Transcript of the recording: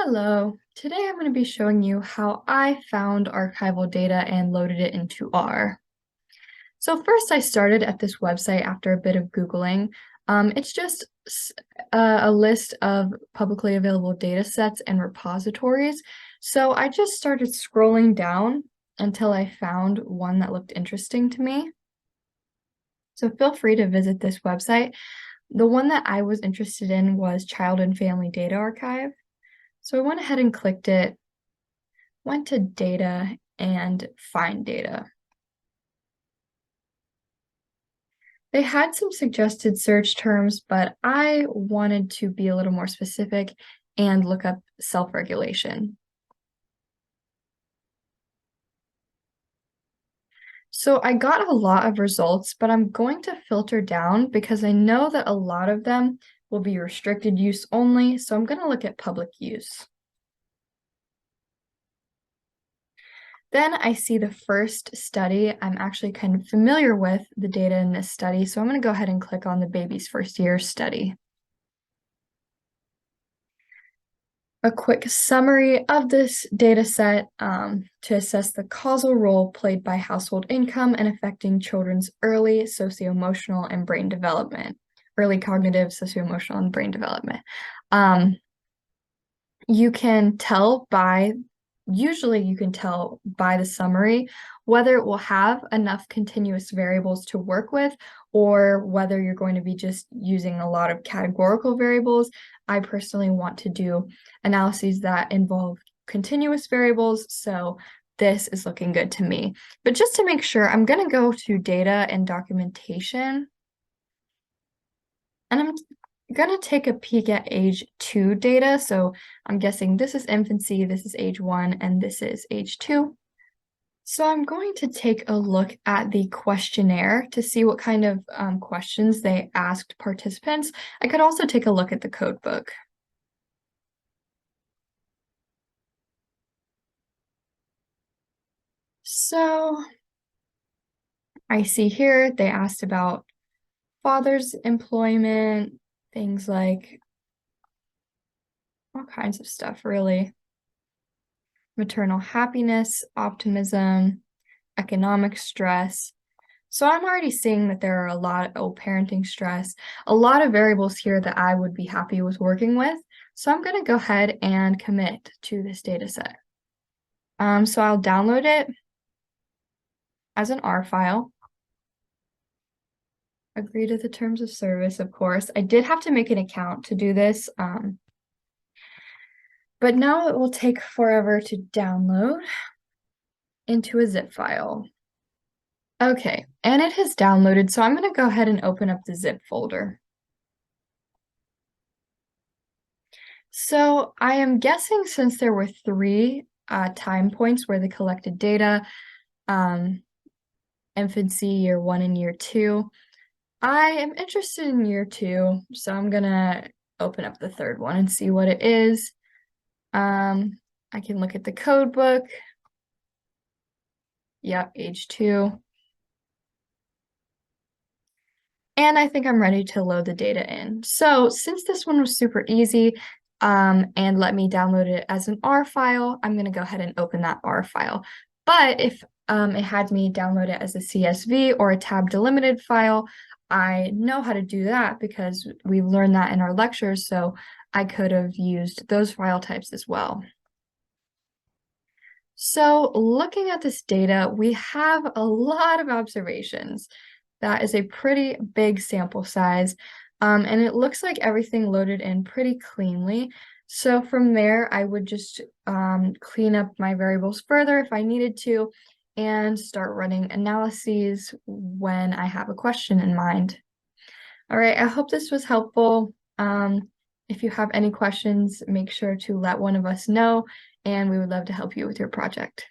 Hello, today I'm going to be showing you how I found archival data and loaded it into R. So first I started at this website after a bit of Googling. It's just a list of publicly available data sets and repositories. So I just started scrolling down until I found one that looked interesting to me. So feel free to visit this website. The one that I was interested in was Child and Family Data Archive. So I went ahead and clicked it, went to data and find data. They had some suggested search terms, but I wanted to be a little more specific and look up self-regulation. So I got a lot of results, but I'm going to filter down because I know that a lot of them will be restricted use only, so I'm going to look at public use. Then I see the first study. I'm actually kind of familiar with the data in this study, so I'm going to go ahead and click on the baby's first year study. A quick summary of this data set to assess the causal role played by household income in affecting children's early socio-emotional and brain development, early cognitive, socio-emotional, and brain development. Usually you can tell by the summary whether it will have enough continuous variables to work with or whether you're going to be just using a lot of categorical variables. I personally want to do analyses that involve continuous variables, so this is looking good to me. But just to make sure, I'm going to go to data and documentation, and I'm going to take a peek at age 2 data. So I'm guessing this is infancy, this is age 1, and this is age 2. So I'm going to take a look at the questionnaire to see what kind of questions they asked participants. I could also take a look at the code book. So I see here they asked about father's employment, things like all kinds of stuff, really. Maternal happiness, optimism, economic stress. So I'm already seeing that there are a lot of parenting stress, a lot of variables here that I would be happy with working with. So I'm going to go ahead and commit to this data set. So I'll download it as an R file. Agree to the terms of service, of course. I did have to make an account to do this, but now it will take forever to download into a zip file. Okay, and it has downloaded, so I'm going to go ahead and open up the zip folder. So I am guessing since there were 3 time points where they collected data, infancy, year 1, and year 2, I am interested in year 2, so I'm going to open up the 3rd one and see what it is. I can look at the code book. Yep, age 2. And I think I'm ready to load the data in. So since this one was super easy and let me download it as an R file, I'm going to go ahead and open that R file. But if it had me download it as a CSV or a tab delimited file, I know how to do that because we've learned that in our lectures, so I could have used those file types as well. So looking at this data, we have a lot of observations. That is a pretty big sample size, and it looks like everything loaded in pretty cleanly. So from there, I would just clean up my variables further if I needed to, and start running analyses when I have a question in mind. All right, I hope this was helpful. If you have any questions, make sure to let one of us know, and we would love to help you with your project.